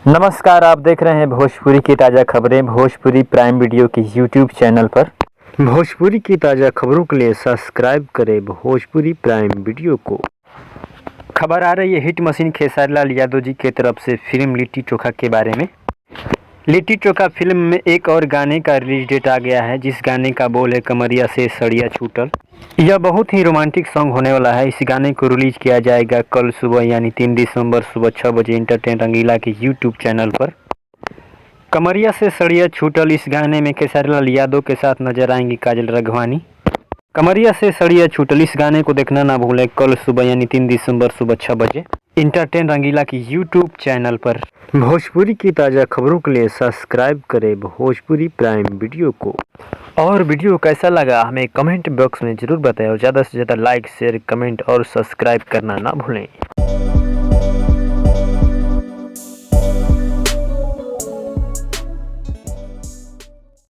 नमस्कार, आप देख रहे हैं भोजपुरी की ताज़ा खबरें भोजपुरी प्राइम वीडियो के यूट्यूब चैनल पर। भोजपुरी की ताज़ा खबरों के लिए सब्सक्राइब करें भोजपुरी प्राइम वीडियो को। खबर आ रही है हिट मशीन खेसारी लाल यादव जी की तरफ से फिल्म लिट्टी चोखा के बारे में। लिट्टी चोखा फिल्म में एक और गाने का रिलीज डेट आ गया है, जिस गाने का बोल है कमरिया से सड़िया छूटल। यह बहुत ही रोमांटिक सॉन्ग होने वाला है। इस गाने को रिलीज किया जाएगा कल सुबह यानी 3 दिसंबर सुबह 6 बजे इंटरटेन रंगीला के यूट्यूब चैनल पर। कमरिया से सड़िया छूटल इस गाने में खेसारी लाल यादव के साथ नजर आएंगी काजल राघवानी। कमरिया से सड़िया छूटल इस गाने को देखना ना भूलें कल सुबह यानी 3 दिसंबर सुबह 6 बजे इंटरटेन रंगीला की यूट्यूब चैनल पर। भोजपुरी की ताज़ा खबरों के लिए सब्सक्राइब करें भोजपुरी प्राइम वीडियो को। और वीडियो कैसा लगा हमें कमेंट बॉक्स में ज़रूर बताएं और ज़्यादा से ज़्यादा लाइक शेयर कमेंट और सब्सक्राइब करना ना भूलें।